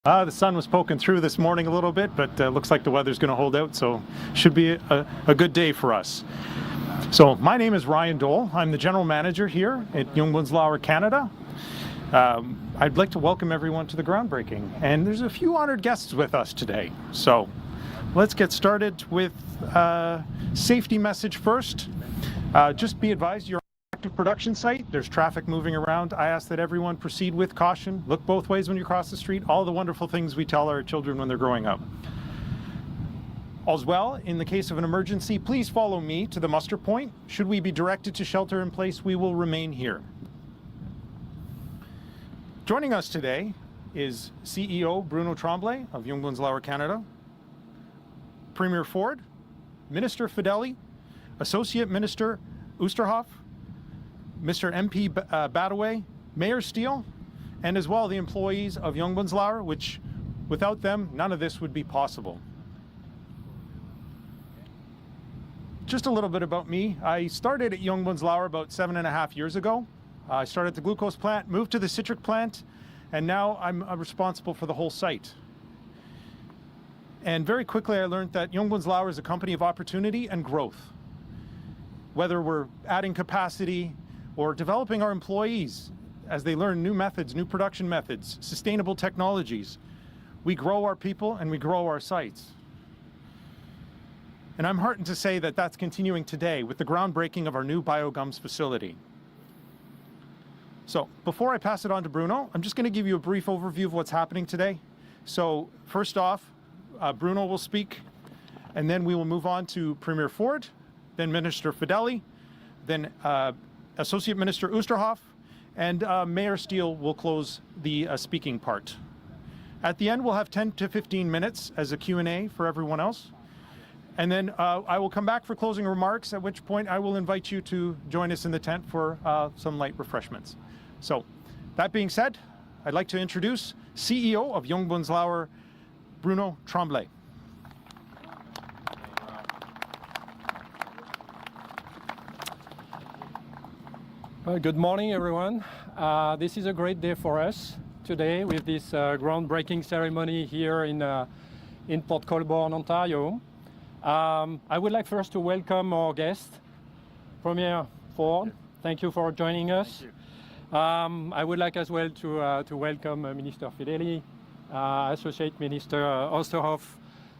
The sun was poking through this morning a little bit, but looks like the weather's going to hold out, so should be a good day for us. So my name is Ryan Dole. I'm the general manager here at Jungbundslauer, Canada. I'd like to welcome everyone to the groundbreaking, and there's a few honored guests with us today. So let's get started with safety message first. Just be advised, you're active production site. There's traffic moving around. I ask that everyone proceed with caution. Look both ways when you cross the street. All the wonderful things we tell our children when they're growing up. As well, in the case of an emergency, please follow me to the muster point. Should we be directed to shelter in place, we will remain here. Joining us today is CEO Bruno Tremblay of Jungbundslauer, Canada, Premier Ford, Minister Fedeli, Associate Minister Oosterhoff, Mr. MP Badaway, Mayor Steele, and as well the employees of Jungbundslauer, which without them, none of this would be possible. Just a little bit about me. I started at Jungbundslauer about 7.5 years ago. I started at the glucose plant, moved to the citric plant, and now I'm responsible for the whole site. And very quickly I learned that Jungbundslauer is a company of opportunity and growth. Whether we're adding capacity or developing our employees as they learn new methods, new production methods, sustainable technologies, we grow our people and we grow our sites. And I'm heartened to say that that's continuing today with the groundbreaking of our new biogums facility. So before I pass it on to Bruno, I'm just going to give you a brief overview of what's happening today. So first off, Bruno will speak, and then we will move on to Premier Ford, then Minister Fedeli, then Associate Minister Oosterhoff, and Mayor Steele will close the speaking part. At the end, we'll have 10 to 15 minutes as a Q&A for everyone else. And then I will come back for closing remarks, at which point I will invite you to join us in the tent for some light refreshments. So that being said, I'd like to introduce CEO of Jungbundslauer, Bruno Tremblay. Good morning, everyone. This is a great day for us today with this groundbreaking ceremony here in Port Colborne, Ontario. I would like first to welcome our guest, Premier Ford. Thank you for joining us. I would like as well to welcome Minister Fedeli, Associate Minister Oosterhoff,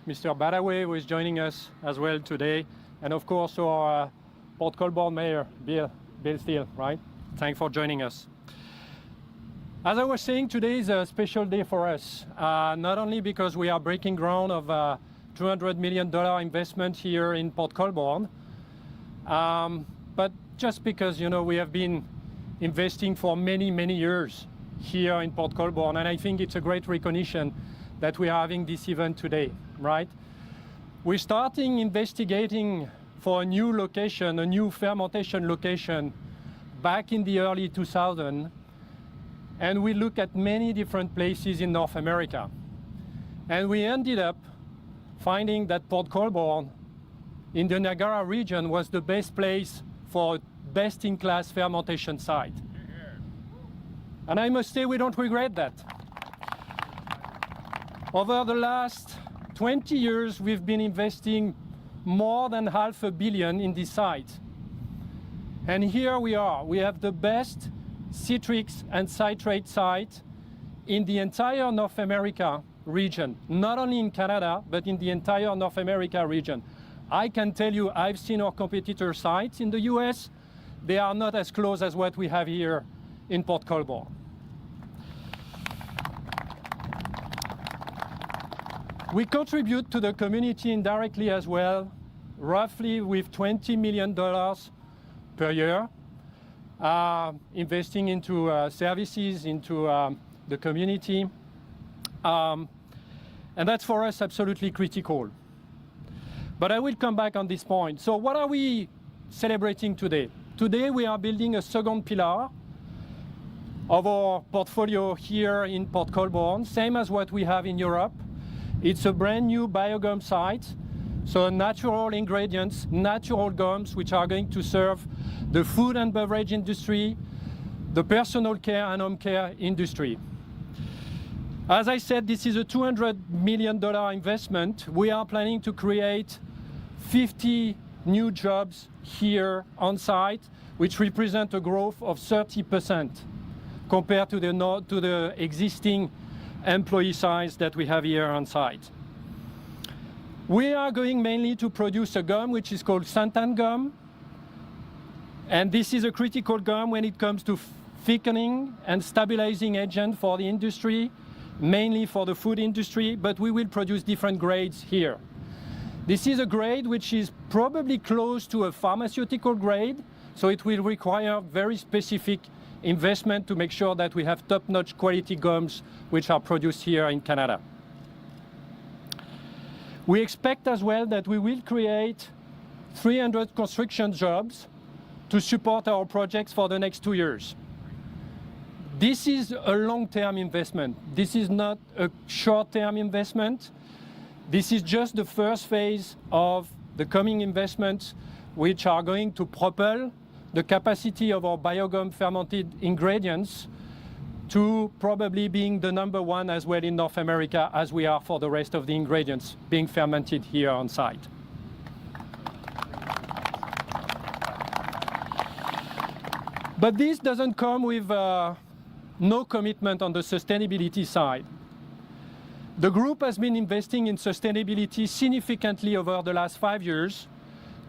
Mr. Badaway, who is joining us as well today, and of course our Port Colborne Mayor, Bill Steele, right? Thanks for joining us. As I was saying, today is a special day for us, not only because we are breaking ground of $200 million investment here in Port Colborne, but just because, you know, we have been investing for many, many years here in Port Colborne, and I think it's a great recognition that we are having this event today, right? We're starting investigating for a new location, a new fermentation location back in the early 2000s, and we look at many different places in North America. And we ended up finding that Port Colborne in the Niagara region was the best place for a best-in-class fermentation site. And I must say we don't regret that. Over the last 20 years, we've been investing more than $500 million in this site. And here we are. We have the best citrix and citrate site in the entire North America region, not only in Canada, but in the entire North America region. I can tell you, I've seen our competitor sites in the US. They are not as close as what we have here in Port Colborne. We contribute to the community indirectly as well, roughly with $20 million per year, investing into services, into the community. And that's for us absolutely critical. But I will come back on this point. So what are we celebrating today? Today we are building a second pillar of our portfolio here in Port Colborne, same as what we have in Europe. It's a brand new biogum site, so natural ingredients, natural gums, which are going to serve the food and beverage industry, the personal care and home care industry. As I said, this is a $200 million investment. We are planning to create 50 new jobs here on site, which represent a growth of 30% compared to the existing employee size that we have here on site. We are going mainly to produce a gum which is called Santan gum. And this is a critical gum when it comes to thickening and stabilizing agent for the industry, mainly for the food industry, but we will produce different grades here. This is a grade which is probably close to a pharmaceutical grade, so it will require very specific investment to make sure that we have top-notch quality gums which are produced here in Canada. We expect as well that we will create 300 construction jobs to support our projects for the next 2 years. This is a long-term investment. This is not a short-term investment. This is just the first phase of the coming investments which are going to propel the capacity of our biogum fermented ingredients to probably being the #1 as well in North America as we are for the rest of the ingredients being fermented here on site. But this doesn't come with no commitment on the sustainability side. The group has been investing in sustainability significantly over the last 5 years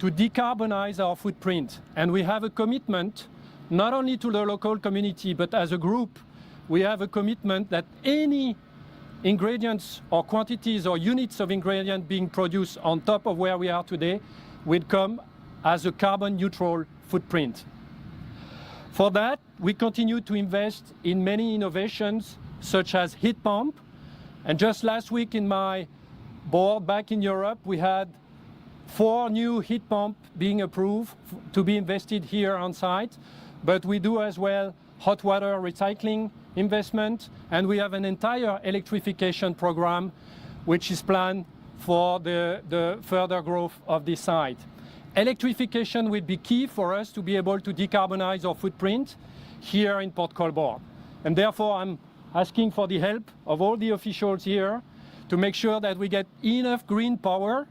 to decarbonize our footprint. And we have a commitment not only to the local community, but as a group, we have a commitment that any ingredients or quantities or units of ingredient being produced on top of where we are today will come as a carbon neutral footprint. For that, we continue to invest in many innovations such as heat pump. And just last week in my board back in Europe, we had 4 new heat pumps being approved to be invested here on site. But we do as well hot water recycling investment, and we have an entire electrification program which is planned for the further growth of this site. Electrification will be key for us to be able to decarbonize our footprint here in Port Colborne. And therefore, I'm asking for the help of all the officials here to make sure that we get enough green power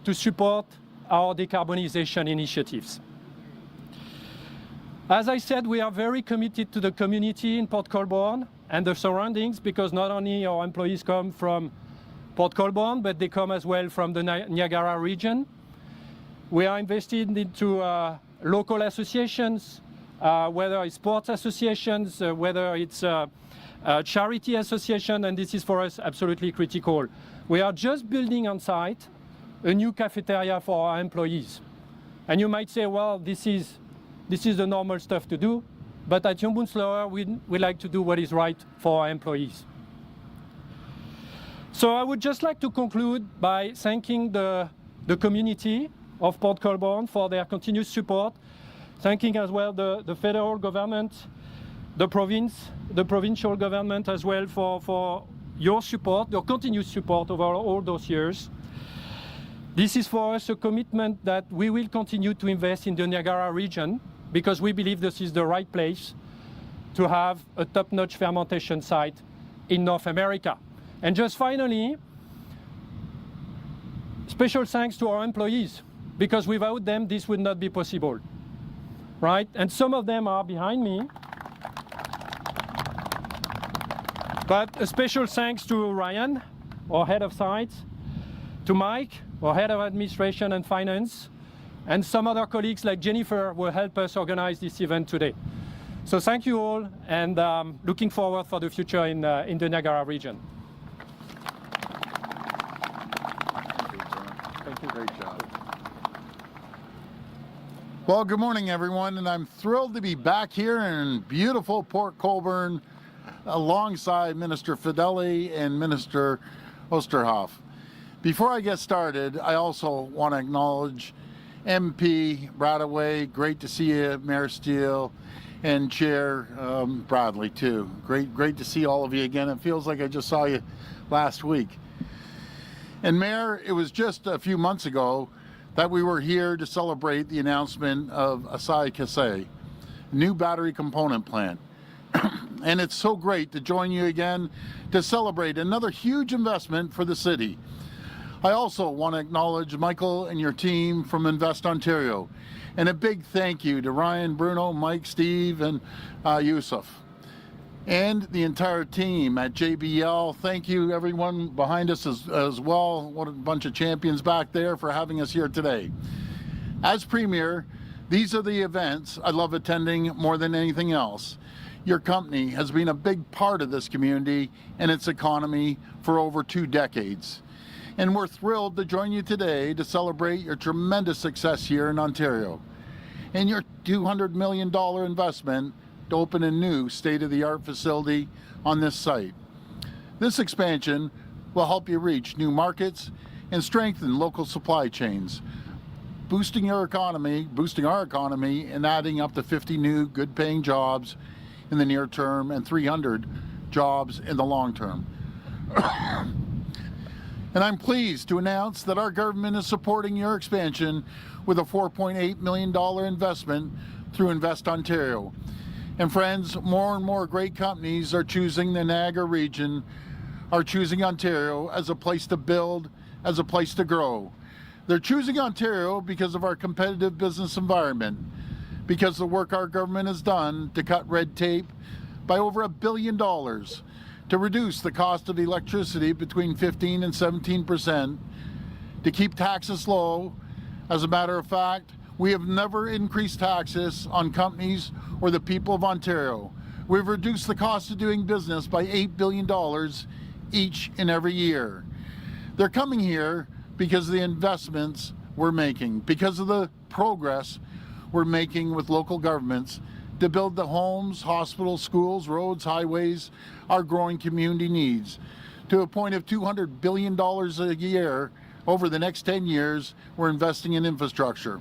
to support our decarbonization initiatives. As I said, we are very committed to the community in Port Colborne and the surroundings, because not only our employees come from Port Colborne, but they come as well from the Niagara region. We are invested into local associations, whether it's sports associations, whether it's charity association, and this is for us absolutely critical. We are just building on site a new cafeteria for our employees. And you might say, well, this is the normal stuff to do, but at Young Bunzlauer, we like to do what is right for our employees. So I would just like to conclude by thanking the community of Port Colborne for their continuous support, thanking as well the federal government, the provincial government as well for your support, your continuous support over all those years. This is for us a commitment that we will continue to invest in the Niagara region, because we believe this is the right place to have a top-notch fermentation site in North America. And just finally, special thanks to our employees, because without them, this would not be possible, right? And some of them are behind me. But a special thanks to Ryan, our head of site, to Mike, our head of administration and finance, and some other colleagues like Jennifer will help us organize this event today. So thank you all, and looking forward for the future in the Niagara region. Thank you. Great job. Well, good morning, everyone, and I'm thrilled to be back here in beautiful Port Colborne alongside Minister Fedeli and Minister Osterhoff. Before I get started, I also want to acknowledge MP Bradaway. Great to see you, Mayor Steele, and Chair Bradley too. Great to see all of you again. It feels like I just saw you last week. And Mayor, it was just a few months ago that we were here to celebrate the announcement of CHCH, new battery component plant. And it's so great to join you again to celebrate another huge investment for the city. I also want to acknowledge Michael and your team from Invest Ontario. And a big thank you to Ryan, Bruno, Mike, Steve, and Yusuf. And the entire team at JBL. Thank you everyone behind us as well. What a bunch of champions back there for having us here today. As Premier, these are the events I love attending more than anything else. Your company has been a big part of this community and its economy for over 2 decades. And we're thrilled to join you today to celebrate your tremendous success here in Ontario and your $200 million investment to open a new state-of-the-art facility on this site. This expansion will help you reach new markets and strengthen local supply chains, boosting our economy, and adding up to 50 new good-paying jobs in the near term and 300 jobs in the long term. And I'm pleased to announce that our government is supporting your expansion with a $4.8 million investment through Invest Ontario. And friends, more and more great companies are choosing the Niagara region, are choosing Ontario as a place to build, as a place to grow. They're choosing Ontario because of our competitive business environment, because of the work our government has done to cut red tape by over $1 billion, to reduce the cost of electricity between 15% and 17%, to keep taxes low. As a matter of fact, we have never increased taxes on companies or the people of Ontario. We've reduced the cost of doing business by $8 billion each and every year. They're coming here because of the investments we're making, because of the progress we're making with local governments to build the homes, hospitals, schools, roads, highways our growing community needs. To a point of $200 billion a year over the next 10 years, we're investing in infrastructure.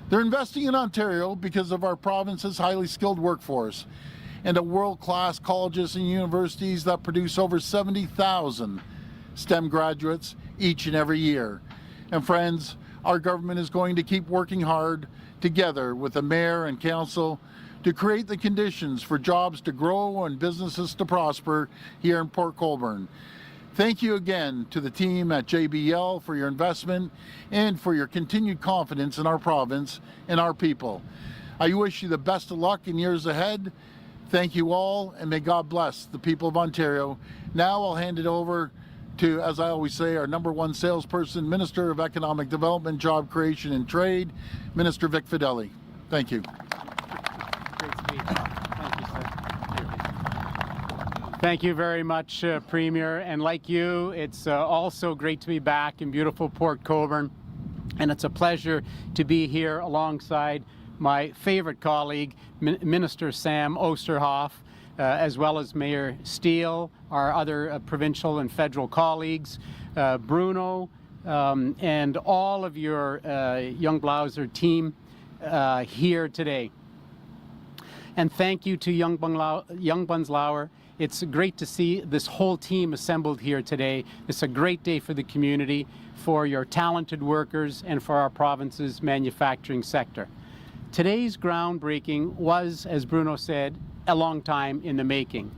They're investing in Ontario because of our province's highly skilled workforce and a world-class colleges and universities that produce over 70,000 STEM graduates each and every year. And friends, our government is going to keep working hard together with the mayor and council to create the conditions for jobs to grow and businesses to prosper here in Port Colborne. Thank you again to the team at JBL for your investment and for your continued confidence in our province and our people. I wish you the best of luck in years ahead. Thank you all, and may God bless the people of Ontario. Now I'll hand it over to, as I always say, our #1 salesperson, Minister of Economic Development, Job Creation and Trade, Minister Vic Fedeli. Thank you. Great speech. Thank you, sir. Thank you very much, Premier. And like you, it's also great to be back in beautiful Port Colborne. And it's a pleasure to be here alongside my favorite colleague, Minister Sam Oosterhoff, as well as Mayor Steele, our other provincial and federal colleagues, Bruno, and all of your Young Blauser team here today. And thank you to Young Bunzlauer. It's great to see this whole team assembled here today. It's a great day for the community, for your talented workers, and for our province's manufacturing sector. Today's groundbreaking was, as Bruno said, a long time in the making.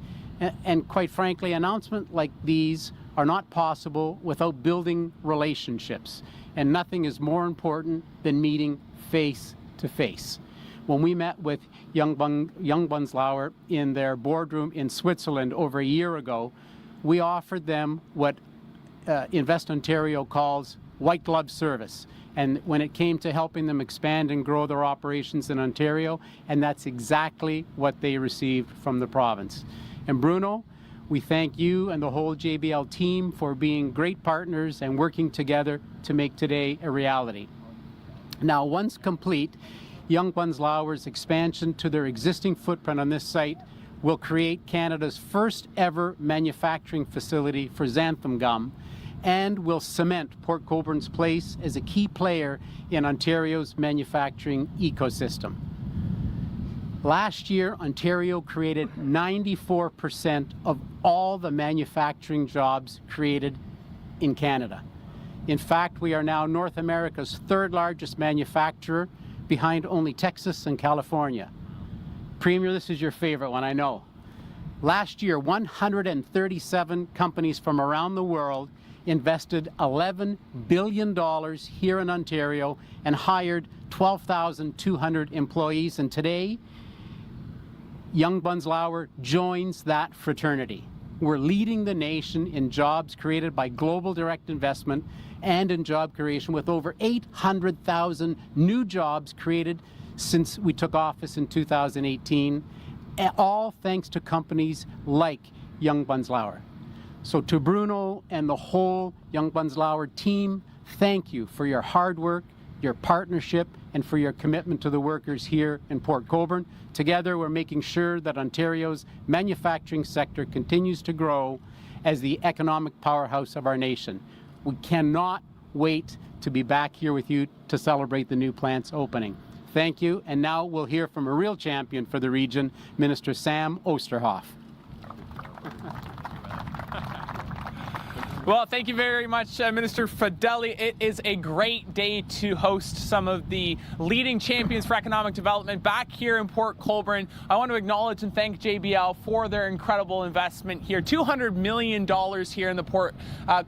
And quite frankly, announcements like these are not possible without building relationships. And nothing is more important than meeting face to face. When we met with Young Bunzlauer in their boardroom in Switzerland over a year ago, we offered them what Invest Ontario calls white glove service. And when it came to helping them expand and grow their operations in Ontario, and that's exactly what they received from the province. And Bruno, we thank you and the whole JBL team for being great partners and working together to make today a reality. Now, once complete, Young Bunzlauer's expansion to their existing footprint on this site will create Canada's first ever manufacturing facility for xanthan gum, and will cement Port Colborne's place as a key player in Ontario's manufacturing ecosystem. Last year, Ontario created 94% of all the manufacturing jobs created in Canada. In fact, we are now North America's third largest manufacturer, behind only Texas and California. Premier, this is your favorite one, I know. Last year, 137 companies from around the world invested $11 billion here in Ontario and hired 12,200 employees. And today, Young Bunzlauer joins that fraternity. We're leading the nation in jobs created by global direct investment and in job creation, with over 800,000 new jobs created since we took office in 2018, all thanks to companies like Young Bunzlauer. So to Bruno and the whole Young Bunzlauer team, thank you for your hard work, your partnership, and for your commitment to the workers here in Port Colborne. Together, we're making sure that Ontario's manufacturing sector continues to grow as the economic powerhouse of our nation. We cannot wait to be back here with you to celebrate the new plant's opening. Thank you, and now we'll hear from a real champion for the region, Minister Sam Oosterhoff. Well, thank you very much, Minister Fedeli. It is a great day to host some of the leading champions for economic development back here in Port Colborne. I want to acknowledge and thank JBL for their incredible investment here. $200 million here in the Port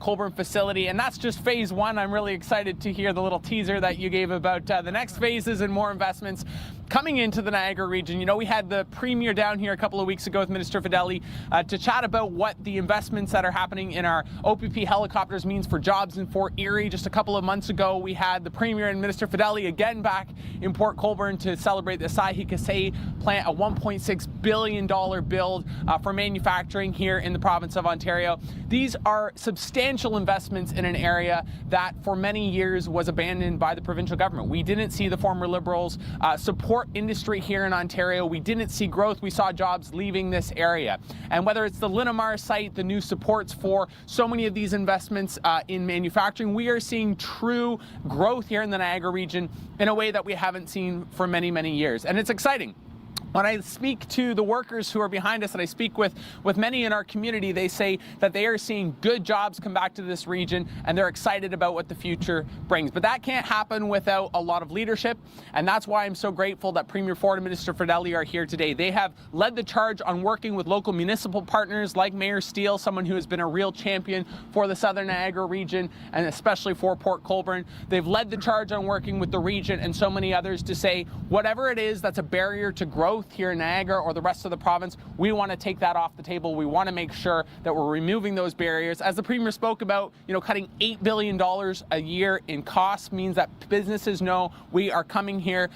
Colborne facility, and that's just phase one. I'm really excited to hear the little teaser that you gave about the next phases and more investments coming into the Niagara region. You know, we had the Premier down here a couple of weeks ago with Minister Fedeli to chat about what the investments that are happening in our OPP helicopters means for jobs in Fort Erie. Just a couple of months ago, we had the Premier and Minister Fedeli again back in Port Colborne to celebrate the CHCH plant, a $1.6 billion build for manufacturing here in the province of Ontario. These are substantial investments in an area that for many years was abandoned by the provincial government. We didn't see the former Liberals support industry here in Ontario. We didn't see growth. We saw jobs leaving this area. And whether it's the Linamar site, the new supports for so many of these investments in manufacturing, we are seeing true growth here in the Niagara region in a way that we haven't seen for many, many years. And it's exciting. When I speak to the workers who are behind us, and I speak with many in our community, they say that they are seeing good jobs come back to this region, and they're excited about what the future brings. But that can't happen without a lot of leadership, and that's why I'm so grateful that Premier Ford and Minister Fedeli are here today. They have led the charge on working with local municipal partners like Mayor Steele, someone who has been a real champion for the Southern Niagara region, and especially for Port Colborne. They've led the charge on working with the region and so many others to say, whatever it is that's a barrier to growth here in Niagara or the rest of the province, we want to take that off the table. We want to make sure that we're removing those barriers. As the Premier spoke about, cutting $8 billion a year in costs means that businesses know we are coming here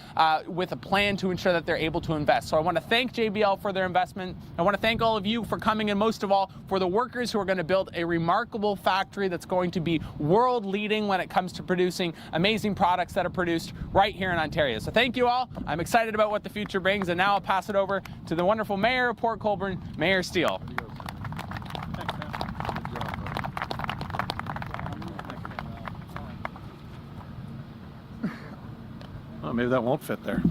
with a plan to ensure that they're able to invest. So I want to thank JBL for their investment. I want to thank all of you for coming, and most of all, for the workers who are going to build a remarkable factory that's going to be world leading when it comes to producing amazing products that are produced right here in Ontario. So thank you all. I'm excited about what the future brings, and now I'll pass it over to the wonderful Mayor of Port Colborne, Mayor Steele. Oh, maybe that won't fit there.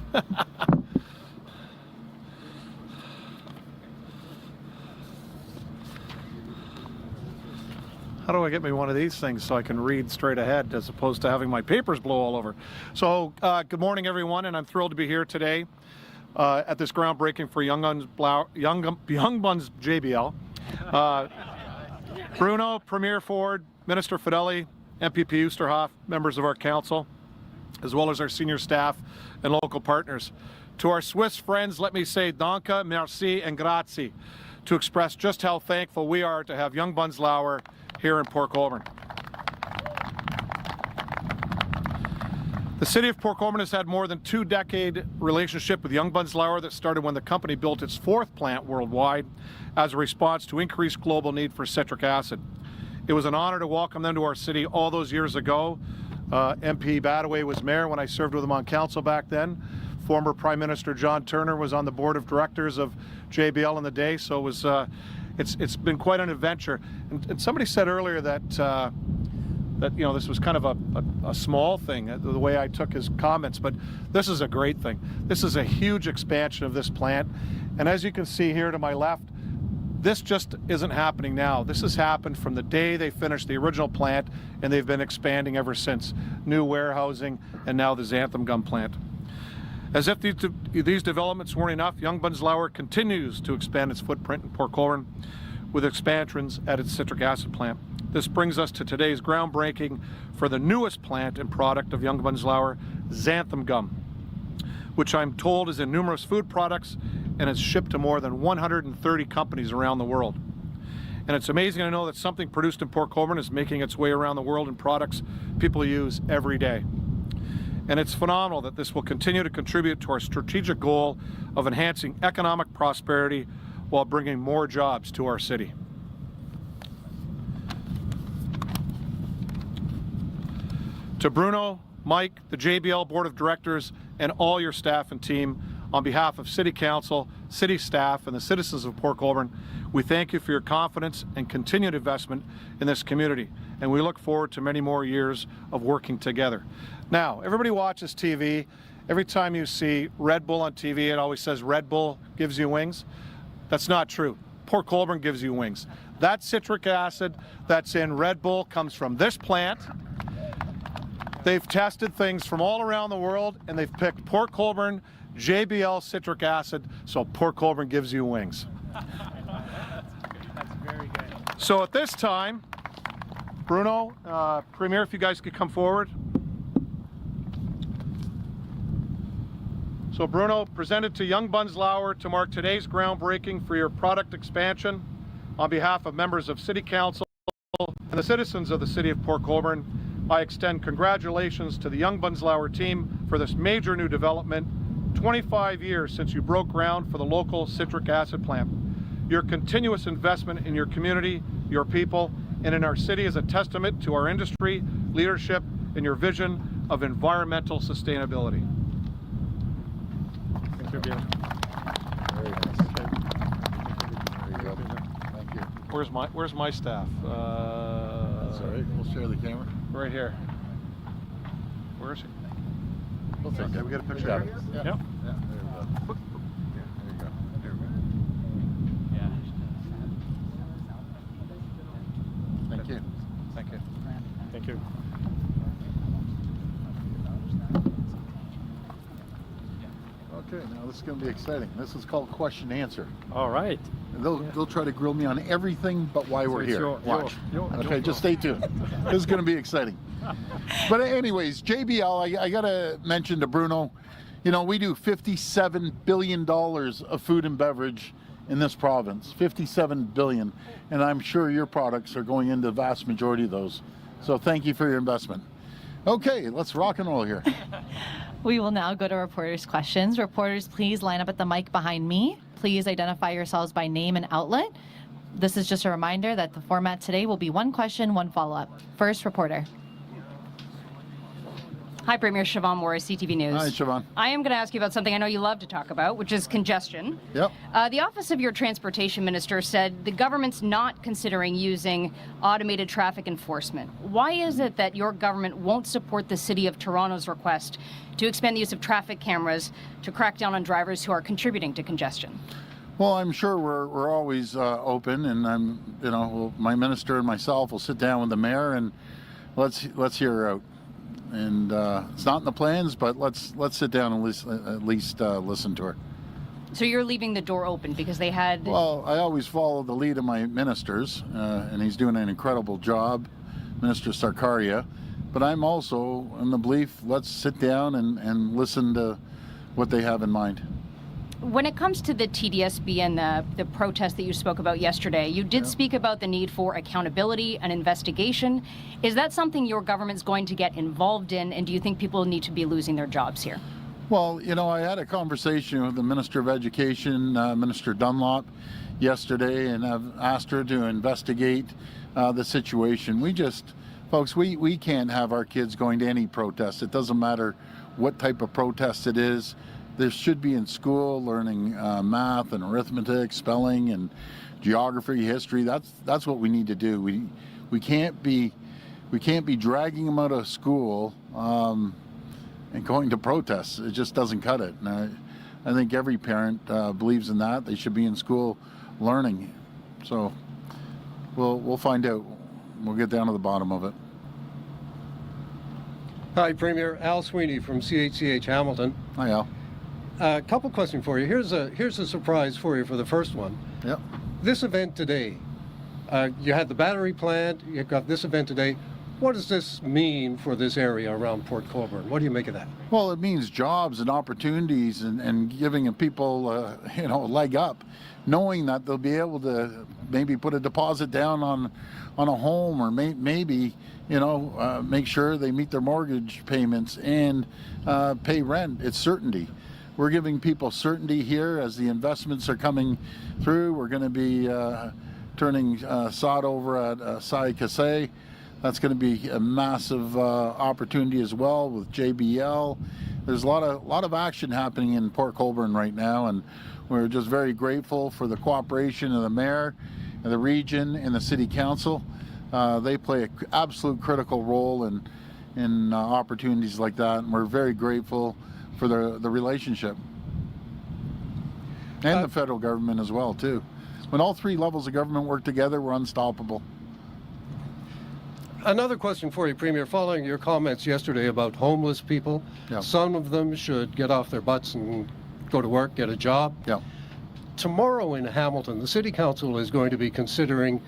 How do I get me one of these things so I can read straight ahead as opposed to having my papers blow all over? So, good morning, everyone, and I'm thrilled to be here today at this groundbreaking for Young Buns JBL. Bruno, Premier Ford, Minister Fedeli, MPP Oosterhoff, members of our council, as well as our senior staff and local partners. To our Swiss friends, let me say danke, merci, and grazie to express just how thankful we are to have Young Bunzlauer here in Port Colborne. The city of Port Colborne has had more than 2-decade relationship with Young Bunzlauer that started when the company built its 4th plant worldwide as a response to increased global need for citric acid. It was an honor to welcome them to our city all those years ago. MP Badaway was mayor when I served with him on council back then. Former Prime Minister John Turner was on the board of directors of JBL in the day, so it was, it's been quite an adventure. And somebody said earlier that this was kind of a small thing, the way I took his comments, but this is a great thing. This is a huge expansion of this plant, and as you can see here to my left, this just isn't happening now. This has happened from the day they finished the original plant, and they've been expanding ever since. New warehousing, and now the xanthan gum plant. As if these developments weren't enough, Young Bunzlauer continues to expand its footprint in Port Colborne with expansions at its citric acid plant. This brings us to today's groundbreaking for the newest plant and product of Young Bunzlauer, xanthan gum, which I'm told is in numerous food products and is shipped to more than 130 companies around the world. And it's amazing to know that something produced in Port Colborne is making its way around the world in products people use every day. And it's phenomenal that this will continue to contribute to our strategic goal of enhancing economic prosperity while bringing more jobs to our city. To Bruno, Mike, the JBL Board of Directors, and all your staff and team, on behalf of City Council, City staff, and the citizens of Port Colborne, we thank you for your confidence and continued investment in this community, and we look forward to many more years of working together. Now, everybody watches TV. Every time you see Red Bull on TV, it always says Red Bull gives you wings. That's not true. Port Colborne gives you wings. That citric acid that's in Red Bull comes from this plant. They've tested things from all around the world, and they've picked Port Colborne JBL citric acid, so Port Colborne gives you wings. That's very good. So at this time, Bruno, Premier, if you guys could come forward. So Bruno, presented to Young Bunzlauer to mark today's groundbreaking for your product expansion. On behalf of members of City Council and the citizens of the City of Port Colborne, I extend congratulations to the Young Bunzlauer team for this major new development, 25 years since you broke ground for the local citric acid plant. Your continuous investment in your community, your people, and in our city is a testament to our industry, leadership, and your vision of environmental sustainability. Thank you, Bill. Very nice. There you go. Thank you. Where's my staff? That's all right. We'll share the camera. Right here. Where is he? We'll take Okay, it. we got a picture Yeah. here? Yeah. Yep. Yeah. There we go. There you go. There we go. Yeah. Thank you. Thank you. Thank you. Okay, now this is going to be exciting. This is called question answer. All right. And they'll try to grill me on everything but why we're it's here. your- Watch. your Okay, just stay tuned. This is going to be exciting. But anyways, JBL, I got to mention to Bruno, you know, we do $57 billion of food and beverage in this province, $57 billion. And I'm sure your products are going into the vast majority of those. So thank you for your investment. Okay, let's rock and roll here. We will now go to reporters' questions. Reporters, please line up at the mic behind me. Please identify yourselves by name and outlet. This is just a reminder that the format today will be one question, one follow-up. First, reporter. Hi, Premier. Siobhan Morris, CTV News. Hi, Siobhan. I am going to ask you about something I know you love to talk about, which is congestion. Yep. The office of your transportation minister said the government's not considering using automated traffic enforcement. Why is it that your government won't support the City of Toronto's request to expand the use of traffic cameras to crack down on drivers who are contributing to congestion? Well, I'm sure we're always open, and my minister and myself will sit down with the mayor and let's hear her out. And it's not in the plans, but let's sit down and at least listen to her. So you're leaving the door open because they had... Well, I always follow the lead of my ministers, and he's doing an incredible job, Minister Sarkaria. But I'm also in the belief, let's sit down and listen to what they have in mind. When it comes to the TDSB and the protest that you spoke about yesterday, you did speak about the need for accountability and investigation. Is that something your government's going to get involved in, and do you think people need to be losing their jobs here? Well, you know, I had a conversation with the Minister of Education, Minister Dunlop, yesterday, and I've asked her to investigate the situation. Folks, we can't have our kids going to any protest. It doesn't matter what type of protest it is. There should be in school learning math and arithmetic, spelling and geography, history. That's what we need to do. We can't be dragging them out of school and going to protests. It just doesn't cut it. And I think every parent believes in that. They should be in school learning. So we'll find out. We'll get down to the bottom of it. Hi, Premier. Al Sweeney from CHCH Hamilton. Hi, Al. A couple questions for you. Here's a surprise for you for the first one. Yep. This event today, you had the battery plant, you got this event today. What does this mean for this area around Port Colborne? What do you make of that? Well, it means jobs and opportunities and giving people, a leg up, knowing that they'll be able to maybe put a deposit down on a home, or maybe, make sure they meet their mortgage payments and pay rent. It's certainty. We're giving people certainty here as the investments are coming through. We're going to be turning sod over at CHCH. That's going to be a massive opportunity as well with JBL. There's a lot of action happening in Port Colborne right now, and we're just very grateful for the cooperation of the mayor, and the region, and the city council. They play an absolute critical role in opportunities like that, and we're very grateful for the relationship, and the federal government as well too. When all three levels of government work together, we're unstoppable. Another question for you, Premier. Following your comments yesterday about homeless people, Yeah. some of them should get off their butts and go to work, get a job. Yeah. Tomorrow in Hamilton, the City Council is going to be considering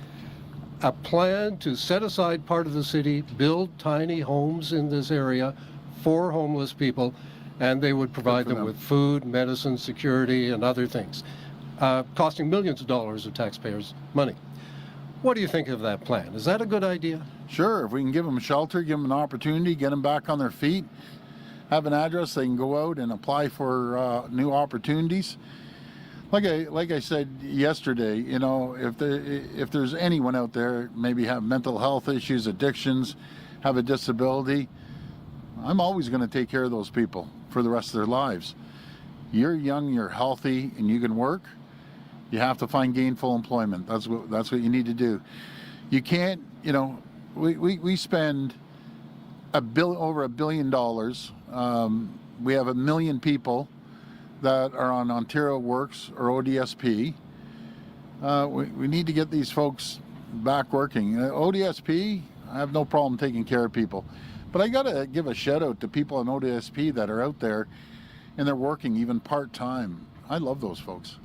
a plan to set aside part of the city, build tiny homes in this area for homeless people, and they would provide them with food, medicine, security, and other things, costing millions of dollars of taxpayers' money. What do you think of that plan? Is that a good idea? Sure, if we can give them shelter, give them an opportunity, get them back on their feet, have an address, they can go out and apply for new opportunities. Like I said yesterday, if there's anyone out there, maybe have mental health issues, addictions, have a disability, I'm always going to take care of those people for the rest of their lives. You're young, you're healthy, and you can work. You have to find gainful employment. That's what you need to do. You can't, we spend over $1 billion. We have 1 million people that are on Ontario Works or ODSP. We need to get these folks back working. ODSP, I have no problem taking care of people. But I got to give a shout out to people on ODSP that are out there and they're working even part-time. I love those folks.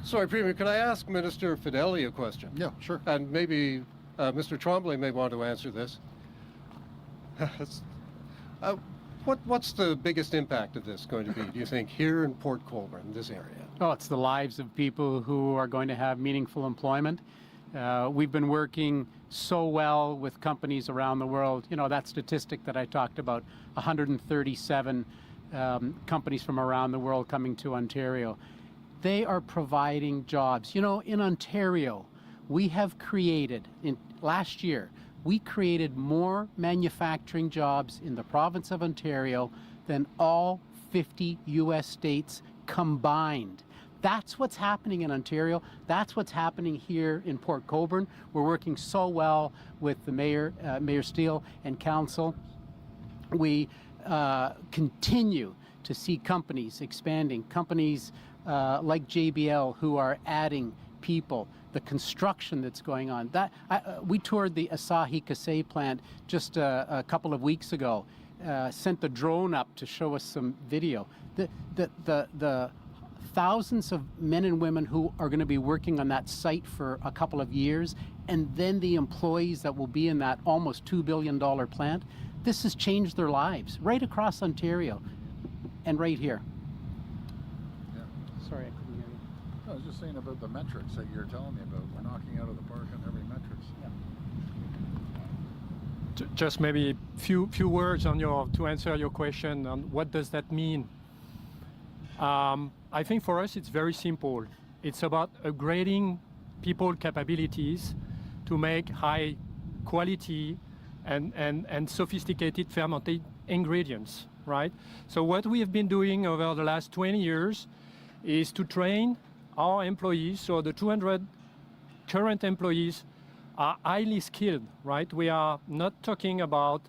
Sorry, Premier, could I ask Minister Fedeli a question? Yeah, sure. And maybe Mr. Tremblay may want to answer this. What's the biggest impact of this going to be, do you think, here in Port Colborne, this area? Well, it's the lives of people who are going to have meaningful employment. We've been working so well with companies around the world. That statistic that I talked about, 137 companies from around the world coming to Ontario. They are providing jobs. In Ontario, we have created, last year, we created more manufacturing jobs in the province of Ontario than all 50 U.S. states combined. That's what's happening in Ontario. That's what's happening here in Port Colborne. We're working so well with the Mayor, Mayor Steele and Council. We continue to see companies expanding, companies like JBL who are adding people, the construction that's going on. We toured the Asahi Kasei plant just a couple of weeks ago, sent the drone up to show us some video. The thousands of men and women who are going to be working on that site for a couple of years, and then the employees that will be in that almost $2 billion plant, this has changed their lives right across Ontario and right here. Sorry, I couldn't hear you. I was just saying about the metrics that you're telling me about. We're knocking out of the park on every metrics. Just maybe few words to answer your question on what does that mean. I think for us it's very simple. It's about upgrading people capabilities to make high quality and sophisticated fermented ingredients, right? So what we have been doing over the last 20 years is to train our employees. So the 200 current employees are highly skilled, right? We are not talking about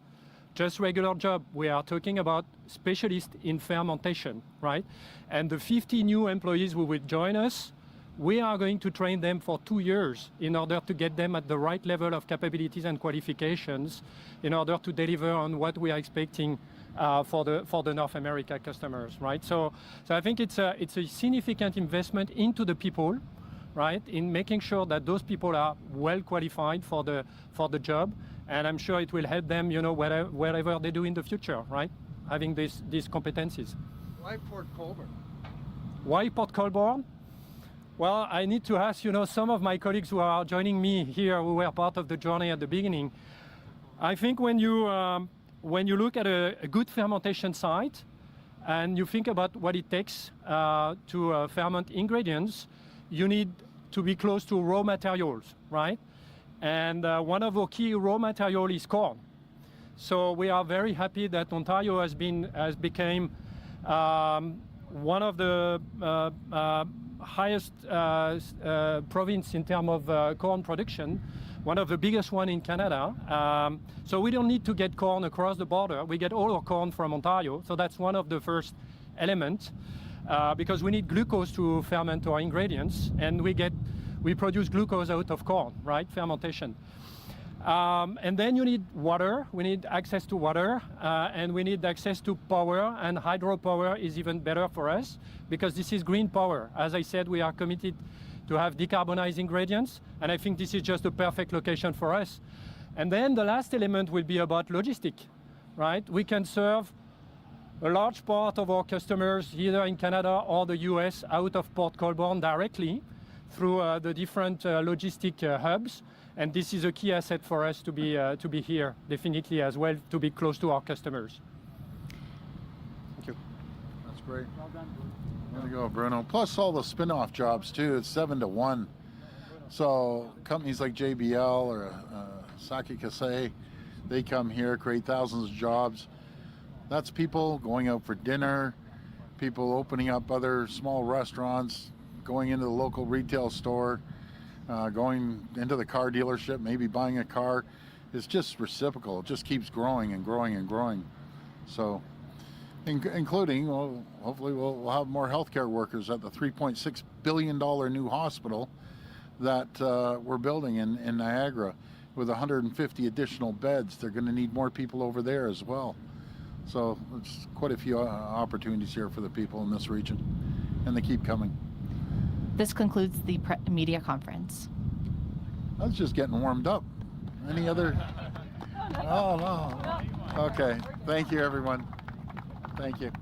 just regular job. We are talking about specialists in fermentation, right? And the 50 new employees who will join us we are going to train them for 2 years in order to get them at the right level of capabilities and qualifications in order to deliver on what we are expecting for the North America customers, right? So I think it's a significant investment into the people, right, in making sure that those people are well qualified for the job, and I'm sure it will help them, you know, wherever they do in the future, right, having these competencies. Why Port Colborne? Why Port Colborne? Well, I need to ask, you know, some of my colleagues who are joining me here, who were part of the journey at the beginning. I think when you look at a good fermentation site and you think about what it takes to ferment ingredients, you need to be close to raw materials, right? And one of our key raw material is corn. So we are very happy that Ontario has become one of the highest province in terms of corn production, one of the biggest one in Canada. So we don't need to get corn across the border. We get all our corn from Ontario. So that's one of the first elements because we need glucose to ferment our ingredients, and we produce glucose out of corn, right? Fermentation. And then you need water. We need access to water, and we need access to power, and hydropower is even better for us because this is green power. As I said, we are committed to have decarbonized ingredients, and I think this is just the perfect location for us. And then the last element will be about logistics, right? We can serve a large part of our customers either in Canada or the US out of Port Colborne directly through the different logistic hubs. And this is a key asset for us to be here, definitely as well, to be close to our customers. Thank you. That's great. Well done, Bruno. There you go, Bruno. Plus all the spin-off jobs too. It's 7 to 1. So companies like JBL or CHCH, they come here, create thousands of jobs. That's people going out for dinner, people opening up other small restaurants, going into the local retail store, going into the car dealership, maybe buying a car. It's just reciprocal. It just keeps growing and growing and growing. So, including, well, hopefully we'll have more healthcare workers at the $3.6 billion new hospital that we're building in Niagara with 150 additional beds. They're going to need more people over there as well. So there's quite a few opportunities here for the people in this region, and they keep coming. This concludes the media conference. I was just getting warmed up. Any other? Oh, no. Okay. Thank you, everyone. Thank you.